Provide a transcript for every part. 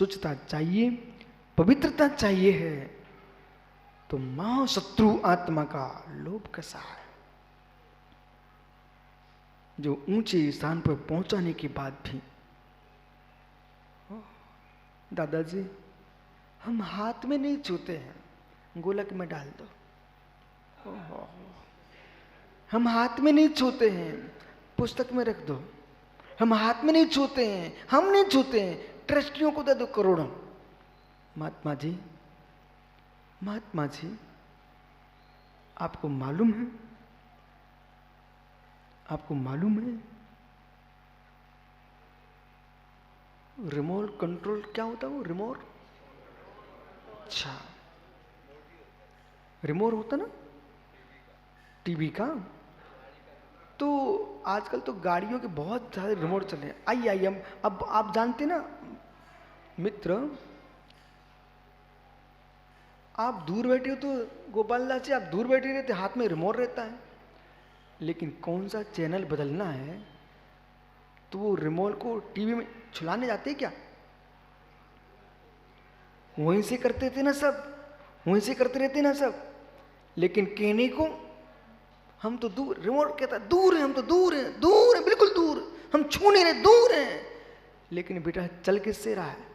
शुचिता चाहिए, पवित्रता चाहिए है, तो महाशत्रु आत्मा का लोभ कैसा है, जो ऊंचे स्थान पर पहुंचाने के बाद भी दादाजी हम हाथ में नहीं छूते हैं, गोलक में डाल दो। हम हाथ में नहीं छूते हैं, पुस्तक में रख दो। हम हाथ में नहीं छूते हैं, हम नहीं छूते हैं, ट्रस्टियों को दे दो करोड़ों। महात्मा जी, महात्मा जी, आपको मालूम है, आपको मालूम है रिमोट कंट्रोल क्या होता है? वो रिमोट, अच्छा रिमोट होता ना टीवी का। तो आजकल तो गाड़ियों के बहुत सारे रिमोट चले हैं। आइए हम, अब आप जानते ना मित्र, आप दूर बैठे हो तो गोपाल दास जी, आप दूर बैठे रहते, हाथ में रिमोट रहता है, लेकिन कौन सा चैनल बदलना है तो वो रिमोट को टीवी में छुलाने जाते हैं क्या? वहीं से करते थे ना सब, वहीं से करते रहते ना सब। लेकिन कहने को हम तो दूर, रिमोट कहता है दूर है, हम तो दूर हैं, दूर हैं, बिल्कुल दूर, हम छू नहीं रहे, दूर हैं। लेकिन बेटा चल किससे रहा है?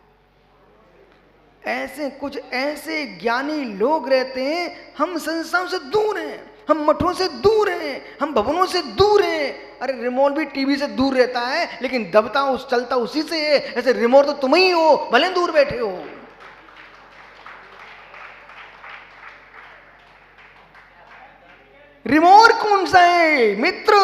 ऐसे कुछ ऐसे ज्ञानी लोग रहते हैं, हम संस्थाओं से दूर हैं, हम मठों से दूर हैं, हम भवनों से दूर हैं। अरे रिमोट भी टीवी से दूर रहता है, लेकिन दबता उस चलता उसी से है। ऐसे रिमोट तो तुम ही हो, भले दूर बैठे हो। रिमोट कौन सा है मित्र?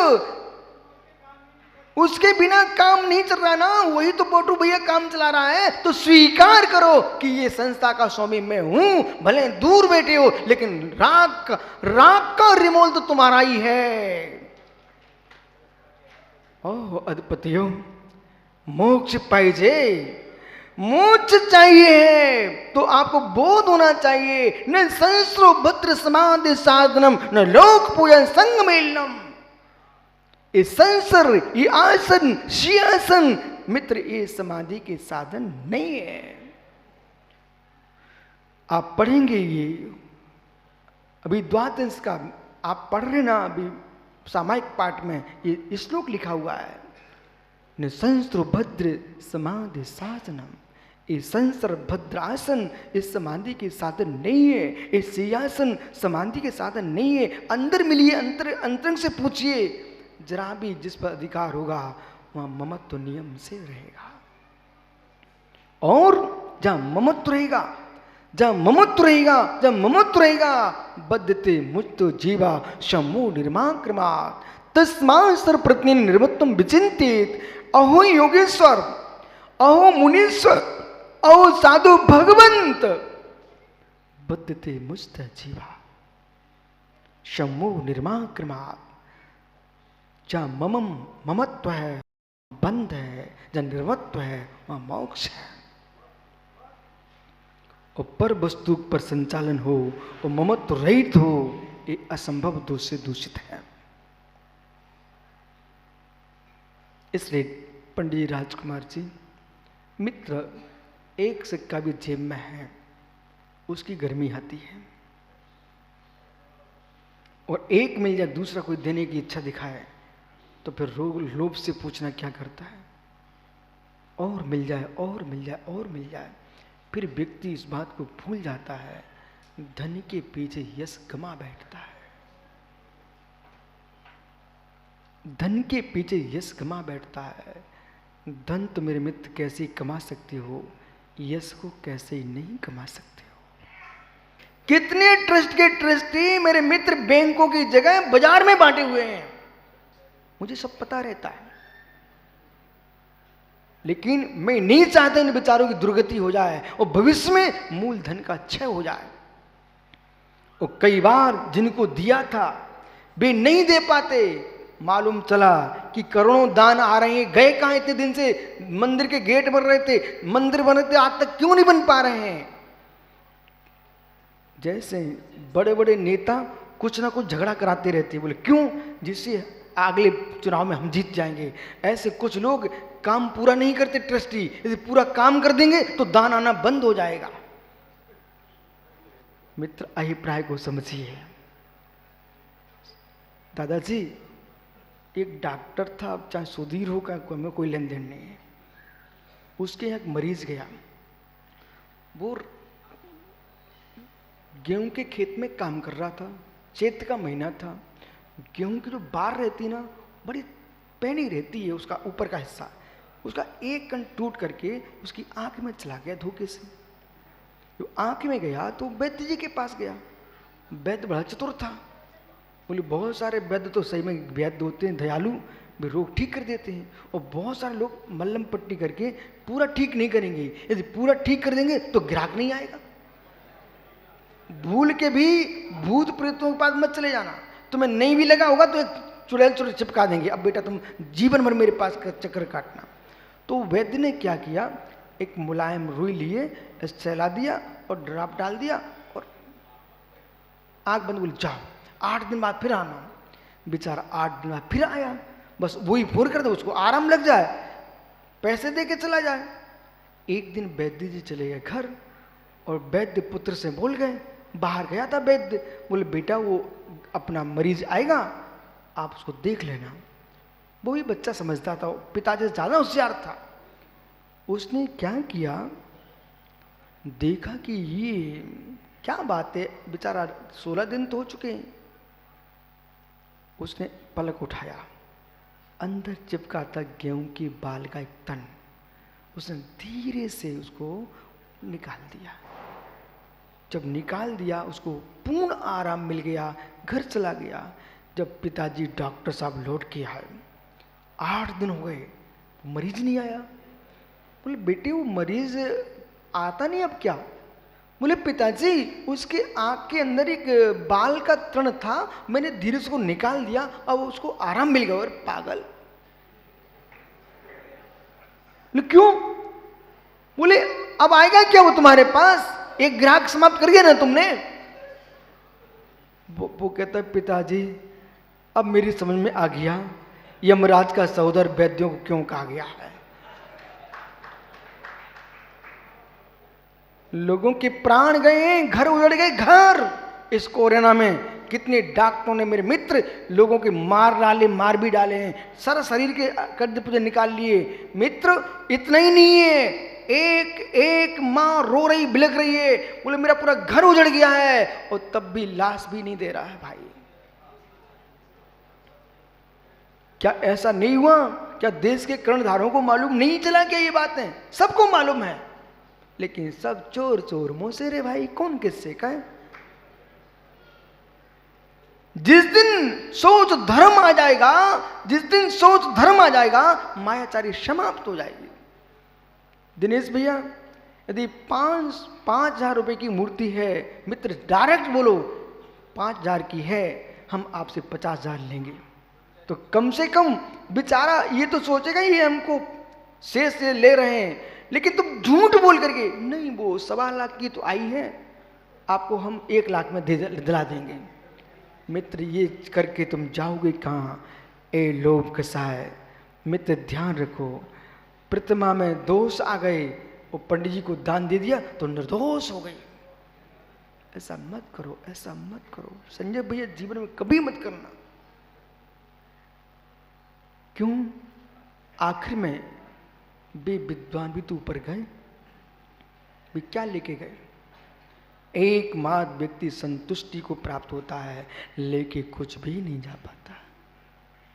उसके बिना काम नहीं चल रहा ना, वही तो पोटू भैया काम चला रहा है। तो स्वीकार करो कि ये संस्था का स्वामी मैं हूं, भले दूर बैठे हो, लेकिन राग का रिमोट तो तुम्हारा ही है। ओह अधिपतियों, मोक्ष पाइजे, मोक्ष चाहिए तो आपको बोध होना चाहिए। न संस्रो भद्र समाधि साधनम, न लोक पूजन संग मेलनम। ये संसर, ये आसन, सिंहासन मित्र, ये समाधि के साधन नहीं है। आप पढ़ेंगे ये अभी द्वादश का आप पढ़ रहे ना, अभी सामायिक पाठ में ये श्लोक लिखा हुआ है, न संस्रो भद्र समाधि साधनम। ये संसर भद्रासन इस समाधि के साधन नहीं है, ये सिंहासन समाधि के साधन नहीं है। अंदर मिलिए, अंतरंग से पूछिए, जरा भी जिस पर अधिकार होगा वहां ममत्व नियम से रहेगा। और जहां ममत्व रहेगा, जहां ममत्व रहेगा, जहां ममत्व रहेगा, बद्धते मुक्त जीवा शमो निर्माक्रमात् तस्मात् सर्वप्रज्ञ निर्मत्वम विचिंतित। अहो योगेश्वर, अहो मुनीश्वर, अहो साधु भगवंत, बद्धते मुक्त जीवा शमो निर्माक्रमात्। जहां ममत्व है बंध है, जहां निर्मत्व है वहां मोक्ष है। और पर वस्तु पर संचालन हो और ममत्व रहित हो, ये असंभव दोष से दूषित है। इसलिए पंडित राजकुमार जी, मित्र एक सिक्का भी जेब में है उसकी गर्मी आती है, और एक मिल जाए दूसरा कोई देने की इच्छा दिखाए तो फिर लोभ से पूछना क्या करता है, और मिल जाए, और मिल जाए, और मिल जाए। फिर व्यक्ति इस बात को भूल जाता है, धन के पीछे यश गमा बैठता है, धन के पीछे यश गमा बैठता है। धन तो मेरे मित्र कैसे कमा सकते हो, यश को कैसे नहीं कमा सकते हो। कितने ट्रस्ट के ट्रस्टी मेरे मित्र बैंकों की जगह बाजार में बांटे हुए हैं, मुझे सब पता रहता है। लेकिन मैं नहीं चाहता इन बेचारों की दुर्गति हो जाए और भविष्य में मूलधन का क्षय हो जाए। और कई बार जिनको दिया था वे नहीं दे पाते, मालूम चला कि करोड़ों दान आ रहे हैं, गए कहां इतने दिन से? मंदिर के गेट बन रहे थे, मंदिर बन रहे थे, आज तक क्यों नहीं बन पा रहे हैं? जैसे बड़े बड़े नेता कुछ ना कुछ झगड़ा कराते रहते हैं, बोले क्यों? जिससे अगले चुनाव में हम जीत जाएंगे। ऐसे कुछ लोग काम पूरा नहीं करते ट्रस्टी, यदि पूरा काम कर देंगे तो दान आना बंद हो जाएगा। मित्र अभिप्राय को समझिए। दादाजी एक डॉक्टर था, चाहे सुधीर हो का में कोई लेन देन नहीं है, उसके यहाँ एक मरीज गया, वो गेहूं के खेत में काम कर रहा था, चैत का महीना था, गेहूं की जो बार रहती ना बड़ी पैनी रहती है, उसका ऊपर का हिस्सा, उसका एक कण टूट करके उसकी आंख में चला गया धोखे से। जो आंख में गया तो वैद्य जी के पास गया। वैद्य बड़ा चतुर था, बोले बहुत सारे वैद्य तो सही में वैद्य होते हैं, दयालु, वे रोग ठीक कर देते हैं, और बहुत सारे लोग मल्लम पट्टी करके पूरा ठीक नहीं करेंगे, यदि पूरा ठीक कर देंगे तो ग्राहक नहीं आएगा। भूल के भी भूत प्रेतों के पास मत चले जाना, तुम्हें नहीं भी लगा होगा तो एक चुड़ैल चिपका देंगे, अब बेटा तुम जीवन भर मेरे पास चक्कर काटना। तो वैद्य ने क्या किया, एक मुलायम रुई लिए, सहला दिया और ड्राप डाल दिया और आंख बंद, बोले जाओ 8 दिन बाद फिर आना। बेचारा 8 दिन बाद फिर आया, बस वही फोन कर दो, उसको आराम लग जाए, पैसे दे के चला जाए। एक दिन वैद्य जी चले गए घर, और वैद्य पुत्र से बोल गए, बाहर गया था वैद्य, बोले बेटा वो अपना मरीज आएगा, आप उसको देख लेना। वो भी बच्चा समझता था, पिताजी से ज़्यादा होशियार था। उसने क्या किया, देखा कि ये क्या बात है, बेचारा 16 दिन तो हो चुके हैं। उसने पलक उठाया, अंदर चिपका था गेहूं की बाल का एक तन, उसने धीरे से उसको निकाल दिया। जब निकाल दिया उसको पूर्ण आराम मिल गया, घर चला गया। जब पिताजी डॉक्टर साहब लौट के आए, 8 दिन हो गए, मरीज नहीं आया। बोले बेटे वो मरीज आता नहीं अब क्या? बोले पिताजी उसके आंख के अंदर एक बाल का तृण था, मैंने धीरे से उसको निकाल दिया, अब उसको आराम मिल गया। और पागल, क्यों? बोले अब आएगा क्या वो तुम्हारे पास, एक ग्राहक समाप्त कर दिया ना तुमने। वो कहता है पिताजी अब मेरी समझ में आ गया, यमराज का सहोदर वैद्यों को क्यों कहा गया है। लोगों के प्राण गए, घर उजड़ गए, घर। इस कोरोना में कितने डॉक्टरों ने, मेरे मित्र, लोगों के मार भी डाले हैं, सारा शरीर के कड्डे पुर्जे निकाल लिए। मित्र इतना ही नहीं है, एक एक माँ रो रही, बिलख रही है, बोले मेरा पूरा घर उजड़ गया है, और तब भी लाश भी नहीं दे रहा है। भाई क्या ऐसा नहीं हुआ? क्या देश के कर्णधारों को मालूम नहीं चला क्या ये बातें? सबको मालूम है, लेकिन सब चोर चोर मोसेरे भाई, कौन किससे का है? जिस दिन सोच धर्म आ जाएगा, जिस दिन सोच धर्म आ जाएगा, मायाचारी समाप्त हो जाएगी। दिनेश भैया यदि 5,000 रुपए की मूर्ति है, मित्र डायरेक्ट बोलो 5,000 की है, हम आपसे 50,000 लेंगे, तो कम से कम बेचारा ये तो सोचेगा ये हमको शेष से ले रहे हैं, लेकिन तुम झूठ बोल करके नहीं, वो 1.25 लाख की तो आई है, आपको हम 1 लाख में दिला देंगे। मित्र ये करके तुम जाओगे कहाँ? ए लोभ कसाय। मित्र ध्यान रखो, प्रतिमा में दोष आ गए, वो पंडित जी को दान दे दिया तो निर्दोष हो गई। ऐसा मत करो, ऐसा मत करो संजय भैया, जीवन में कभी मत करना। क्यों? आखिर में वे विद्वान भी तो ऊपर गए, वे क्या लेके गए? एकमात्र व्यक्ति संतुष्टि को प्राप्त होता है, लेके कुछ भी नहीं जा पाता।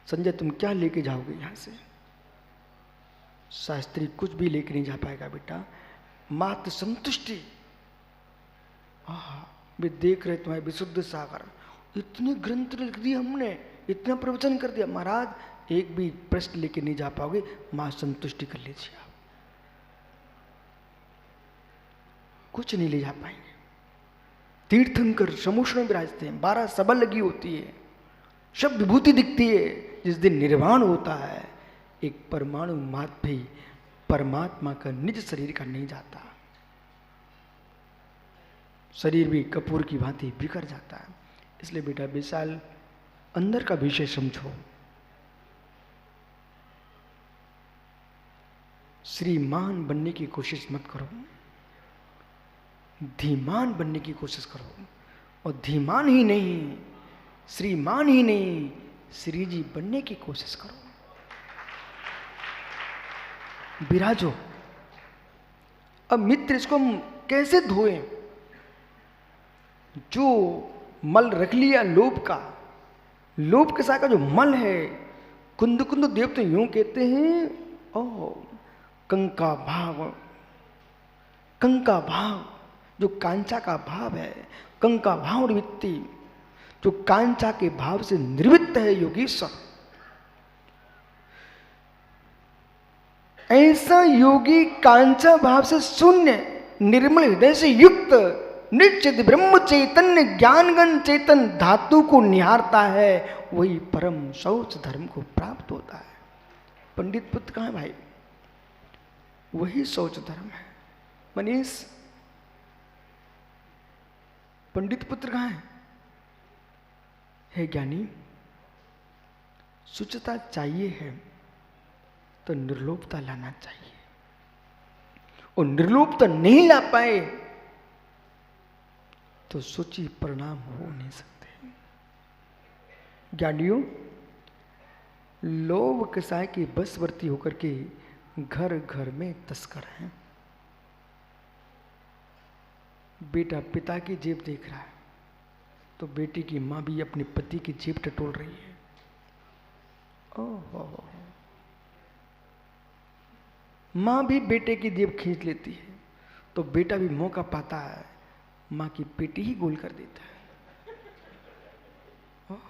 संजय तुम क्या लेके जाओगे यहां से? शास्त्री कुछ भी लेके नहीं जा पाएगा बेटा, मात्र संतुष्टि। वे देख रहे तुम्हारे विशुद्ध सागर, इतने ग्रंथ लिख दिए हमने, इतना प्रवचन कर दिया, महाराज एक भी प्रश्न लेके नहीं जा पाओगे, मां संतुष्टि कर लीजिए आप, कुछ नहीं ले जा पाएंगे। तीर्थंकर समुद्र में विराजते हैं, 12 सबल लगी होती है, सब विभूति दिखती है। जिस दिन निर्वाण होता है, एक परमाणु मात्र भी परमात्मा का निज शरीर का नहीं जाता, शरीर भी कपूर की भांति बिखर जाता है। इसलिए बेटा विशाल अंदर का विषय समझो। श्रीमान बनने की कोशिश मत करो, धीमान बनने की कोशिश करो। और धीमान ही नहीं, श्रीमान ही नहीं, श्री जी बनने की कोशिश करो। विराजो। अब मित्र, इसको हम कैसे धोएं? जो मल रख लिया लोभ का, लोभ के साथ का जो मल है, कुंद कुंद देवते यूं कहते हैं, ओ कंका भाव, कंका भाव जो कांचा का भाव है, कंका भाव निवृत्ति, जो कांचा के भाव से निर्वृत्त है योगीश्वर। ऐसा योगी कांचा भाव से शून्य, निर्मल हृदय से युक्त, निश्चित ब्रह्म चैतन्य ज्ञानगण चेतन धातु को निहारता है, वही परम शौच धर्म को प्राप्त होता है। पंडित पुत्र कहाँ है भाई? वही शौच धर्म है। मनीष, पंडित पुत्र कहाँ है ज्ञानी? शुचिता चाहिए है तो निर्लोभता लाना चाहिए, और निर्लोभता नहीं ला पाए तो शुचि परिणाम हो नहीं सकते। ज्ञानियों, लोभ कसाय की बसवर्ती होकर के घर घर में तस्कर हैं। बेटा पिता की जेब देख रहा है तो बेटी की मां भी अपने पति की जेब टटोल रही है। ओहो, मां भी बेटे की जेब खींच लेती है तो बेटा भी मौका पाता है, मां की पेटी ही गोल कर देता है। ओह,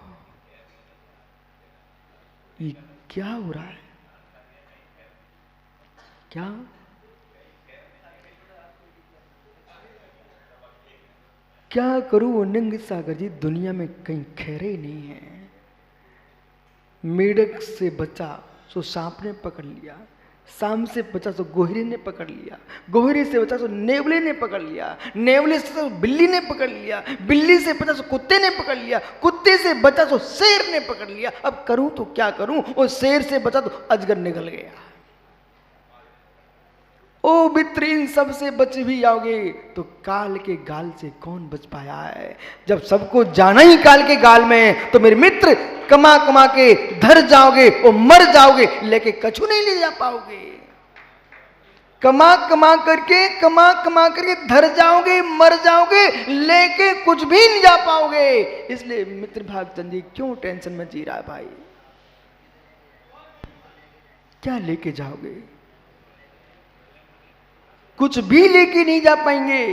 ये क्या हो रहा है? क्या क्या करूं अनंग सागर जी, दुनिया में कहीं खैरे नहीं है। मेढक से बचा सो सांप ने पकड़ लिया, सांप से बचा तो गोहरे ने पकड़ लिया, गोहरे से बचा तो नेवले ने पकड़ लिया, नेवले से तो बिल्ली ने पकड़ लिया, बिल्ली से बचा तो कुत्ते ने पकड़ लिया, कुत्ते से बचा तो शेर ने पकड़ लिया। अब करूं तो क्या करूं? और शेर से बचा तो अजगर निकल गया। ओ मित्र, इन सब से बच भी आओगे तो काल के गाल से कौन बच पाया है? जब सबको जाना ही काल के गाल में है तो मेरे मित्र कमा कमा के धर जाओगे और मर जाओगे, लेके कछु नहीं ले जा पाओगे। कमा कमा करके धर जाओगे, मर जाओगे, लेके कुछ भी नहीं जा पाओगे। इसलिए मित्र भागचंद जी क्यों टेंशन में जी रहा है भाई? क्या लेके जाओगे? कुछ भी लेके नहीं जा पाएंगे।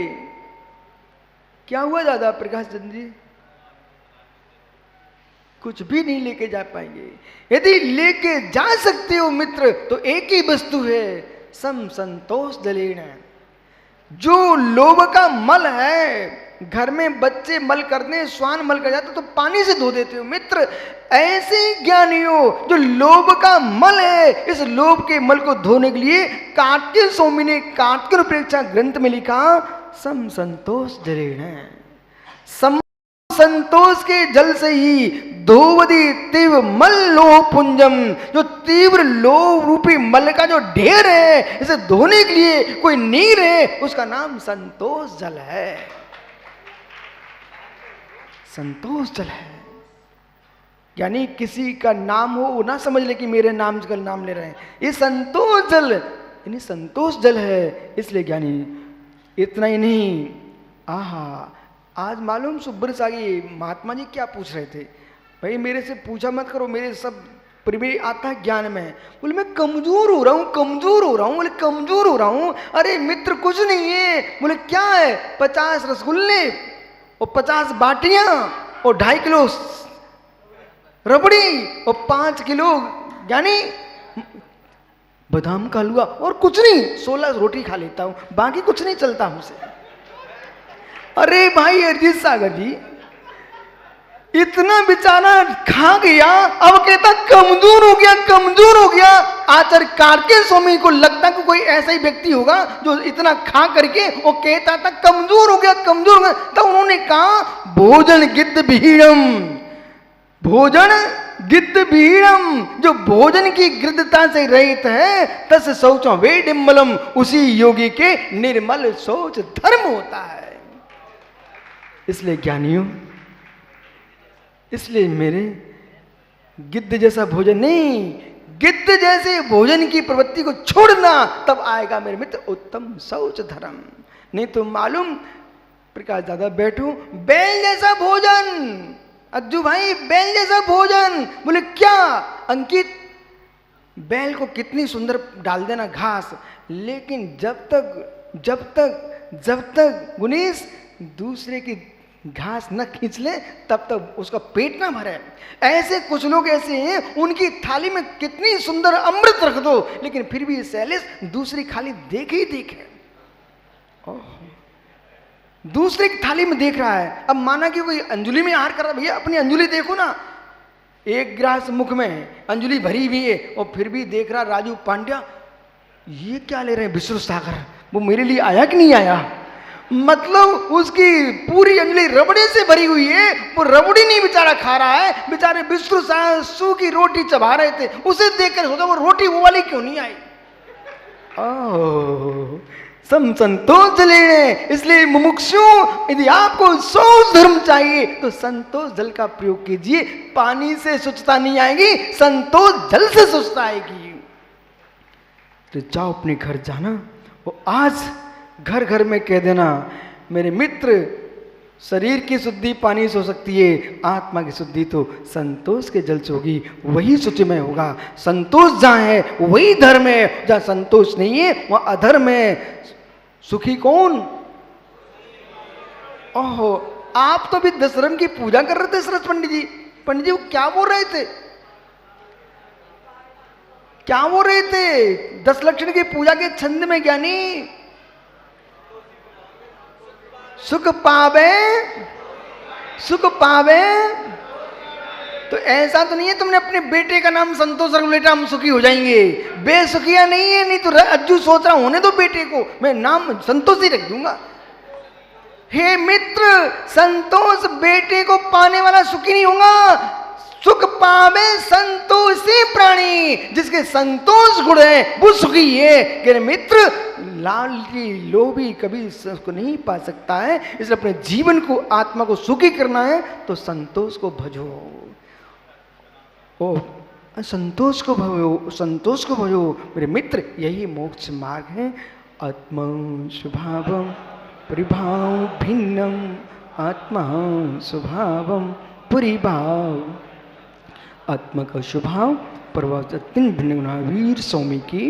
क्या हुआ दादा प्रकाश चंद जी? कुछ भी नहीं लेके जा पाएंगे। यदि लेके जा सकते हो मित्र तो एक ही वस्तु है, सम संतोष दलेन। जो लोभ का मल है, घर में बच्चे मल करने, स्वान मल कर जाते तो पानी से धो देते हो मित्र। ऐसे ज्ञानियों जो लोभ का मल है, इस लोभ के मल को धोने के लिए कार्तिक स्वामी ने कार्तिक प्रेक्षा ग्रंथ में लिखा, सम संतोष दलेन। सम संतोष के जल से ही धोवदी तीव्र मल लोह पुंजम, जो तीव्र लोह रूपी मल का जो ढेर है, इसे धोने के लिए कोई नीर है, उसका नाम संतोष जल है। संतोष जल है। यानी किसी का नाम हो वो ना समझ ले कि मेरे नाम का नाम ले रहे हैं। ये संतोष जल यानी संतोष जल है। इसलिए ज्ञानी इतना ही नहीं, आहा, आज मालूम सुब्र सागी महात्मा जी क्या पूछ रहे थे? भाई मेरे से पूछा मत करो, मेरे सब प्रिय आता है ज्ञान में। बोले मैं कमजोर हो रहा हूँ, कमजोर हो रहा हूँ। बोले कमजोर हो रहा हूँ? अरे मित्र कुछ नहीं है। बोले क्या है? 50 रसगुल्ले और 50 बाटियां और 2.5 किलो रबड़ी और 5 किलो यानी बादाम का हलवा और कुछ नहीं, 16 रोटी खा लेता हूँ, बाकी कुछ नहीं चलता हमसे। अरे भाई अरिजीत सागर जी, इतना बेचारा खा गया, अब कहता कमजोर हो गया, कमजोर हो गया। आचार्य कार्तिक स्वामी को लगता कि कोई ऐसा ही व्यक्ति होगा जो इतना खा करके वो कहता था कमजोर हो गया, कमजोर हो गया। तो उन्होंने कहा भोजन गिद्ध भीड़म, भोजन गिद्ध भीड़म, जो भोजन की गिद्धता से रहित है, तस शौचो वे डिम्बलम, उसी योगी के निर्मल शौच धर्म होता है। इसलिए ज्ञानियों, इसलिए मेरे गिद्ध जैसा भोजन नहीं, गिद्ध जैसे भोजन की प्रवृत्ति को छोड़ना, तब आएगा मेरे मित्र उत्तम शौच धर्म। नहीं तो मालूम प्रकाश दादा बैठो, बैल जैसा भोजन, अज्जू भाई बैल जैसा भोजन। बोले क्या अंकित, बैल को कितनी सुंदर डाल देना घास, लेकिन जब तक गुनीश दूसरे की घास न खींच ले तब तक उसका पेट ना भरे। ऐसे कुछ लोग ऐसे हैं, उनकी थाली में कितनी सुंदर अमृत रख दो, लेकिन फिर भी सैलेस दूसरी खाली देखे ही देखे, दूसरे की थाली में देख रहा है। अब माना कि कोई अंजुलि में आहार कर रहा है, भैया अपनी अंजुलि देखो ना, एक गिलास मुख में अंजुलि भरी हुई है और फिर भी देख रहा राजू पांड्या ये क्या ले रहे हैं विष्णु सागर, वो मेरे लिए आया कि नहीं आया। मतलब उसकी पूरी अंजलि रबड़े से भरी हुई है, वो रबड़ी नहीं बेचारा खा रहा है, बेचारे विष्णु सासू की रोटी चबा रहे थे, उसे देखकर सोचा वो रोटी वो वाली क्यों नहीं आई। सम संतोष लेने, इसलिए मुमुक्षु यदि आपको शौच धर्म चाहिए तो संतोष जल का प्रयोग कीजिए। पानी से स्वच्छता नहीं आएगी, संतोष जल से स्वच्छता आएगी। तो जाओ अपने घर जाना, वो आज घर घर में कह देना मेरे मित्र, शरीर की शुद्धि पानी से हो सकती है, आत्मा की शुद्धि तो संतोष के जल से होगी, वही शुचिमय होगा। संतोष जहाँ है वही धर्म है, जहाँ संतोष नहीं है वहाँ अधर्म है। सुखी कौन? ओहो, आप तो भी दशरथ की पूजा कर रहे थे सरस पंडित जी। पंडित जी वो क्या बोल रहे थे, क्या बोल रहे थे? 10 लक्षण की पूजा के छंद में ज्ञानी सुख पावे, सुख पावे। तो ऐसा तो नहीं है तुमने अपने बेटे का नाम संतोष रख बेटा हम सुखी हो जाएंगे, बेसुखिया नहीं है। नहीं तो अज्जू सोच रहा होने दो बेटे को, मैं नाम संतोष ही रख दूंगा। हे मित्र, संतोष बेटे को पाने वाला सुखी नहीं होगा, सुख पावे संतोषी प्राणी, जिसके संतोष गुण है वो सुखी है। कि मित्र लालची लोभी कभी सुख नहीं पा सकता है, इसलिए अपने जीवन को आत्मा को सुखी करना है तो संतोष को भजो, ओ संतोष को भजो, संतोष को भजो मेरे मित्र, यही मोक्ष मार्ग है। आत्मा स्वभावम परिभाव भिन्नम, आत्मा स्वभावम परिभाव। आत्मा का स्वभाव प्रभाव भिन्न वीर स्वामी की